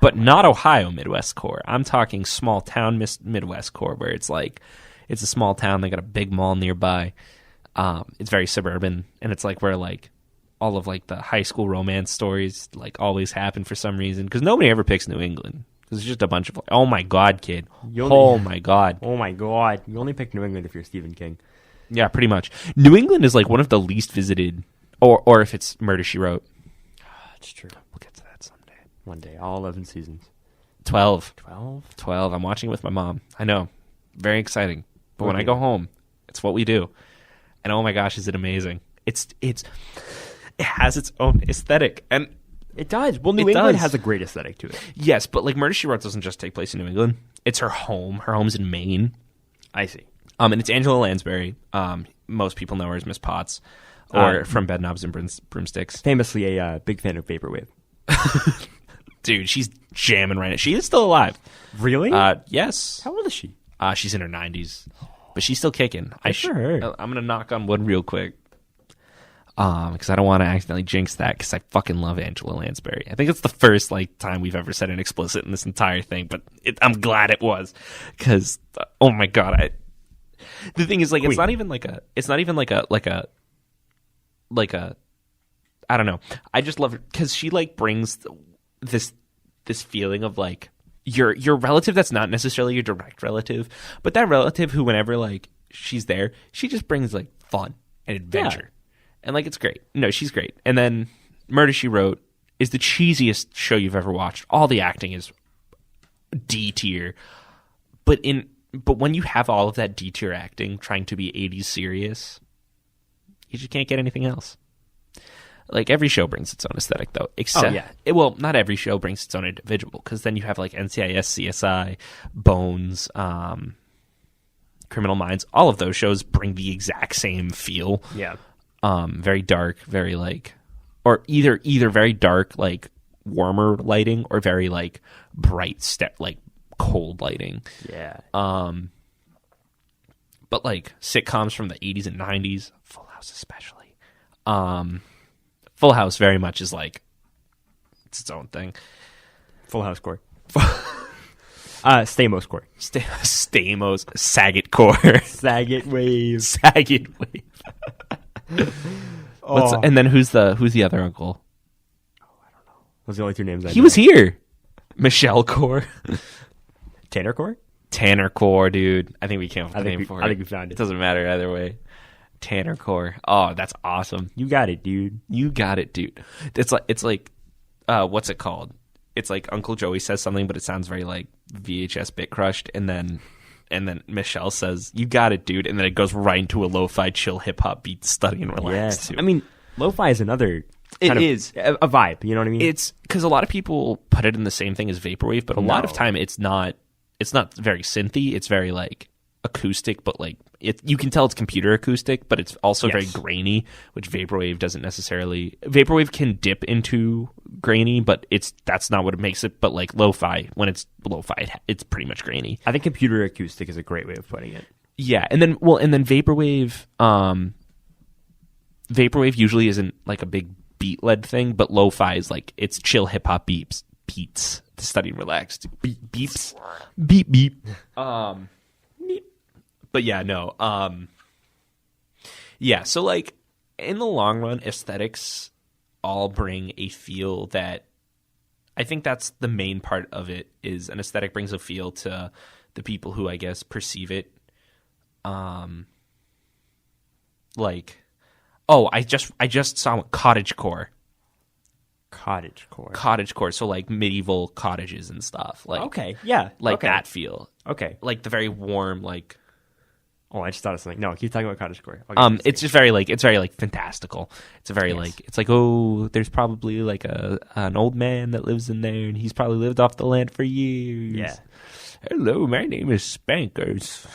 But not Ohio Midwest core. I'm talking small town Midwest core, where it's like it's a small town. They got a big mall nearby. It's very suburban, and it's like where like all of like the high school romance stories like always happen for some reason, because nobody ever picks New England. It's just a bunch of like, oh my god, kid. Oh my god. You only pick New England if you're Stephen King. Yeah, pretty much. New England is like one of the least visited, or if it's Murder, She Wrote. That's true. We'll get to that someday. One day, all 11 seasons. 12. 12? I'm watching it with my mom. I know. Very exciting. But when I Okay. go home, it's what we do. And oh my gosh, is it amazing. It has its own aesthetic. And it does. Well, New England has a great aesthetic to it. Yes, but like Murder, She Wrote doesn't just take place in New England. It's her home. Her home's in Maine. I see. And it's Angela Lansbury. Most people know her as Miss Potts, or from Bedknobs and Broomsticks. Famously a big fan of Vaporwave. Dude, she's jamming right now. She is still alive. Really? Yes. How old is she? She's in her 90s. But she's still kicking. Good for her. I'm going to knock on wood real quick. Because I don't want to accidentally jinx that, because I fucking love Angela Lansbury. I think it's the first like time we've ever said an explicit in this entire thing, but I'm glad it was. Because, oh my god, the thing is, like, Queen. it's not even like a I don't know. I just love it because she like brings this feeling of like your relative that's not necessarily your direct relative, but that relative who whenever like she's there, she just brings like fun and adventure. Yeah. And like it's great. No, she's great. And then Murder, She Wrote is the cheesiest show you've ever watched. All the acting is D tier. But when you have all of that D tier acting trying to be 80s serious, you just can't get anything else. Like every show brings its own aesthetic though. Except well, not every show brings its own individual, because then you have like NCIS, CSI, Bones, Criminal Minds. All of those shows bring the exact same feel. Yeah. Very dark, very like, or either very dark, like warmer lighting, or very like bright, like cold lighting. Yeah. But like sitcoms from the 80s and 90s, Full House especially. Full House very much is like it's its own thing. Full House core. Stamos core. Stamos, Saget core. Saget wave. Saget wave. And then who's the other uncle? Oh, I don't know. Those are the only two names I know. He was here. Michelle core. Tanner core? Tanner core, dude. I think we came up with the name for it. I think we found it. It doesn't matter either way. Tanner core. Oh, that's awesome. You got it, dude. You got it, dude. It's like what's it called? It's like Uncle Joey says something, but it sounds very like VHS bit crushed, and then Michelle says, "You got it, dude," and then it goes right into a lo-fi chill hip hop beat, study and relax. Yes. Too. I mean, lo-fi is another. It is a vibe. You know what I mean? It's because a lot of people put it in the same thing as vaporwave, but a lot of time it's not. It's not very synthy. It's very like acoustic, but like you can tell it's computer acoustic, but it's also very grainy, which vaporwave doesn't necessarily. Vaporwave can dip into grainy, but that's not what it makes it. But like lo-fi, when it's lo-fi, it's pretty much grainy. I think computer acoustic is a great way of putting it. Yeah, and then vaporwave. Vaporwave usually isn't like a big beat led thing, but lo-fi is like it's chill hip hop beats to study and relax. Beeps, beep beep. But yeah, no. Yeah, so like in the long run, aesthetics all bring a feel that I think that's the main part of it, is an aesthetic brings a feel to the people who I guess perceive it. like, oh, I just saw cottagecore. Cottagecore, so like medieval cottages and stuff. Like Okay, yeah. like okay. that feel. Okay. Like the very warm, like Oh, I just thought of something. No, keep talking about cottagecore. it's just very like fantastical. It's a very like it's like, oh, there's probably like an old man that lives in there and he's probably lived off the land for years. Yeah. Hello, my name is Spankers.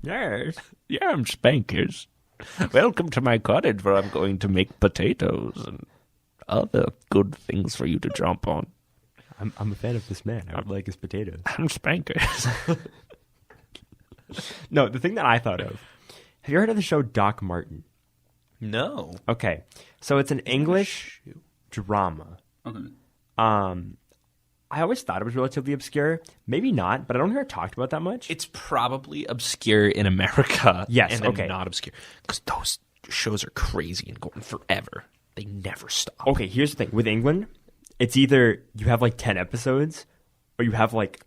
Yes. Yeah, I'm Spankers. Welcome to my cottage where I'm going to make potatoes and other good things for you to jump on. I'm a fan of this man. I would like his potatoes. I'm Spankers. No, the thing that I thought of. Have you heard of the show Doc Martin? No. Okay. So it's an English drama. Okay. I always thought it was relatively obscure. Maybe not, but I don't hear it talked about that much. It's probably obscure in America. Yes, and then okay. not obscure. Because those shows are crazy and going forever. They never stop. Okay, here's the thing. With England, it's either you have like 10 episodes or you have like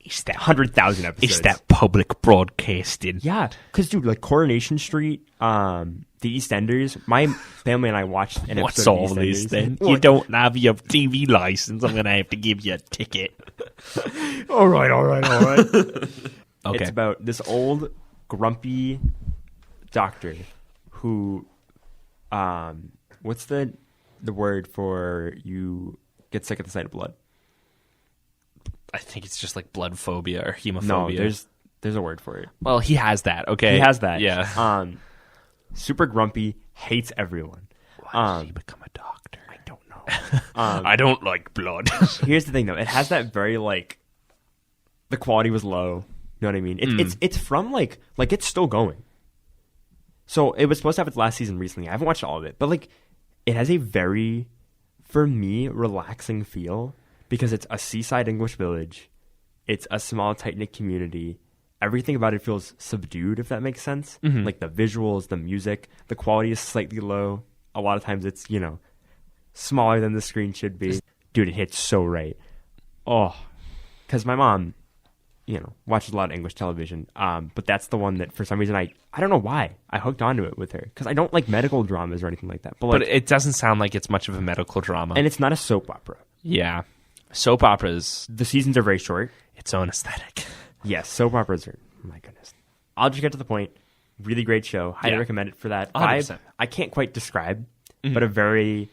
100,000 episodes. It's that public broadcasting. Yeah, because dude, like Coronation Street, the EastEnders. My family and I watched an What's episode all of this EastEnders. then? You don't have your TV license. I'm going to have to give you a ticket. All right. Okay. It's about this old grumpy doctor who, what's the word for you get sick at the sight of blood? I think it's just like blood phobia or hemophobia. No, there's a word for it. Well, he has that. Okay. He has that. Yeah. Super grumpy, hates everyone. Why did he become a doctor? I don't know. I don't like blood. Here's the thing, though. It has that very, like, the quality was low. You know what I mean? It's from, like it's still going. So it was supposed to have its last season recently. I haven't watched all of it. But, like, it has a very, for me, relaxing feel because it's a seaside English village. It's a small, tight-knit community. Everything about it feels subdued, if that makes sense. Mm-hmm. Like, the visuals, the music, the quality is slightly low. A lot of times it's, smaller than the screen should be. Dude, it hits so right. Oh, because my mom, watches a lot of English television. But that's the one that for some reason I don't know why I hooked onto it with her because I don't like medical dramas or anything like that. But it doesn't sound like it's much of a medical drama. And it's not a soap opera. Yeah. Soap operas, The seasons are very short. its own aesthetic. Yes, soap operas are, my goodness. I'll just get to the point. Really great show. Highly recommend it for that 100%. vibe. I can't quite describe, but a very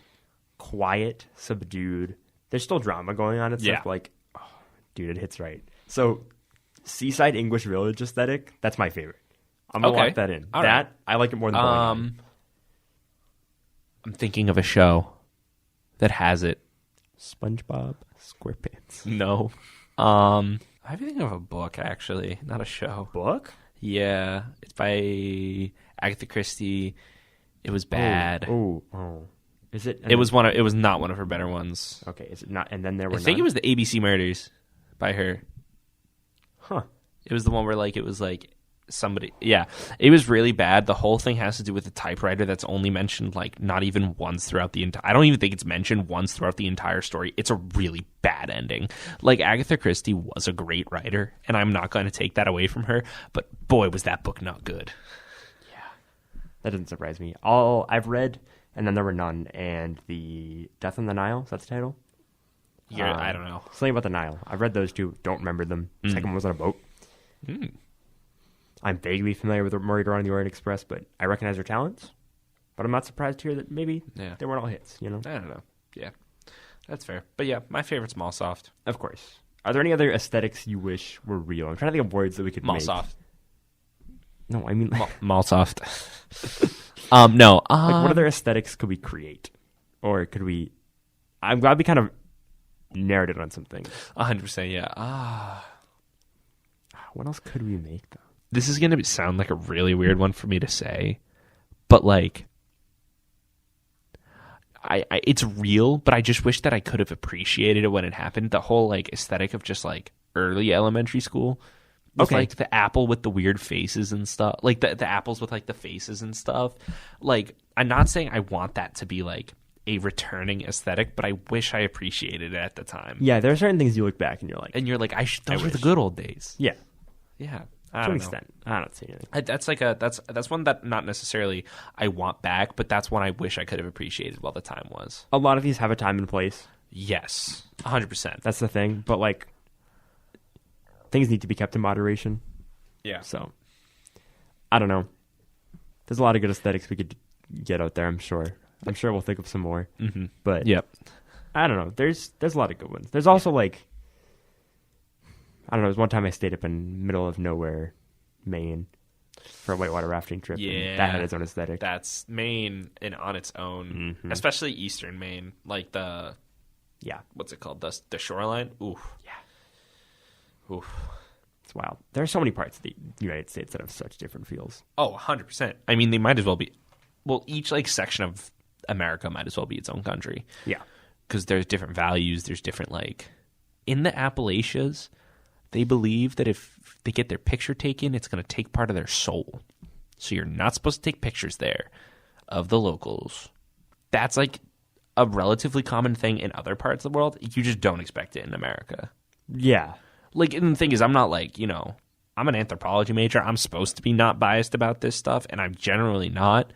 quiet, subdued. There's still drama going on. It's like, oh, dude, it hits right. So, seaside English village aesthetic, that's my favorite. I'm going to lock that in. All right. I like it more than Bowling Alley. I'm thinking of a show that has it. SpongeBob SquarePants. No. I'm thinking of a book, actually, not a show. Book? Yeah. It's by Agatha Christie. It was bad. Oh. Is it? It was not one of her better ones. Okay, is it not? And then there were I think none? it was the ABC Murders by her. Huh. It was the one where it was somebody. Yeah, it was really bad. The whole thing has to do with a typewriter that's only mentioned not even once throughout the entire. I don't even think it's mentioned once throughout the entire story. It's a really bad ending. Agatha Christie was a great writer, and I'm not going to take that away from her. But boy, was that book not good. Yeah, that doesn't surprise me. I've read, and then there were none, and the Death on the Nile. Is that the title? I don't know. Something about the Nile. I've read those two. Don't remember them. Second one was on a boat. I'm vaguely familiar with Marita on the Orient Express, but I recognize her talents. But I'm not surprised to hear that maybe they weren't all hits, I don't know. Yeah, that's fair. But yeah, my favorite's Mallsoft. Of course. Are there any other aesthetics you wish were real? I'm trying to think of words that we could make. Mallsoft. No, I mean... Mallsoft. No. what other aesthetics could we create? Or could we... I'm glad we kind of narrowed it on something. 100%, yeah. What else could we make, though? This is going to sound like a really weird one for me to say, but it's real, but I just wish that I could have appreciated it when it happened. The whole aesthetic of just early elementary school with the apple with the weird faces and stuff, the apples with the faces and stuff. I'm not saying I want that to be a returning aesthetic, but I wish I appreciated it at the time. Yeah, there are certain things you look back and you're like... those were the good old days. Yeah. Yeah. I To don't an know. extent. I don't see anything. That's one that not necessarily I want back, but that's one I wish I could have appreciated while the time was. A lot of these have a time and place. Yes, 100%. That's the thing. But, like, things need to be kept in moderation. Yeah. So, I don't know. There's a lot of good aesthetics we could get out there, I'm sure. I'm sure we'll think of some more. Mm-hmm. But, Yep. I don't know. There's a lot of good ones. There's also, like, I don't know. There's one time I stayed up in middle of nowhere, Maine, for a whitewater rafting trip. Yeah. And that had its own aesthetic. That's Maine on its own, Mhm. especially eastern Maine, like the Yeah. what's it called, the shoreline. Oof. Yeah. Oof. It's wild. There are so many parts of the United States that have such different feels. Oh, 100%. I mean, they might as well be. Well, each like section of America might as well be its own country. Yeah. Because there's different values. There's different like in the Appalachians. They believe that if they get their picture taken, it's going to take part of their soul. So you're not supposed to take pictures there of the locals. That's like a relatively common thing in other parts of the world. You just don't expect it in America. Yeah. Like, and the thing is, I'm not like, I'm an anthropology major. I'm supposed to be not biased about this stuff, and I'm generally not.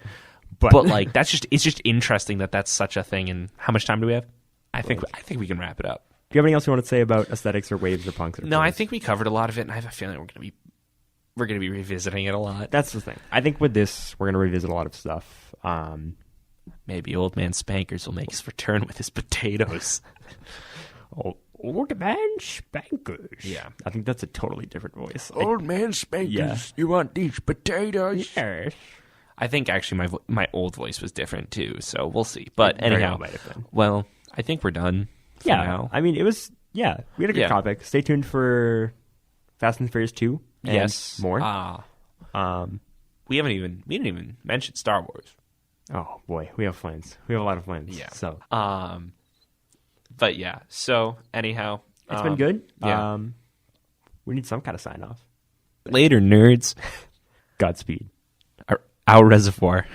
But like, it's just interesting that that's such a thing. And how much time do we have? I think we can wrap it up. Do you have anything else you want to say about aesthetics or waves or punks? Or No, I things? think we covered a lot of it, and I have a feeling we're gonna be revisiting it a lot. That's the thing. I think with this, we're going to revisit a lot of stuff. Maybe Old Man Spankers will make his return with his potatoes. Old Man Spankers. Yeah. I think that's a totally different voice. Old Man Spankers, Yeah. you want these potatoes? Yes. I think actually my old voice was different too, so we'll see. But Very anyhow, well might have been. well, I think we're done for Yeah. now. I mean, it was, we had a good Yeah. topic. Stay tuned for Fast and Furious 2. And Yes. more. We didn't even mention Star Wars. Oh, boy. We have plans. We have a lot of plans. Yeah. So, But yeah, so anyhow. it's been good. Yeah. We need some kind of sign-off. Later, nerds. Godspeed. Our reservoir.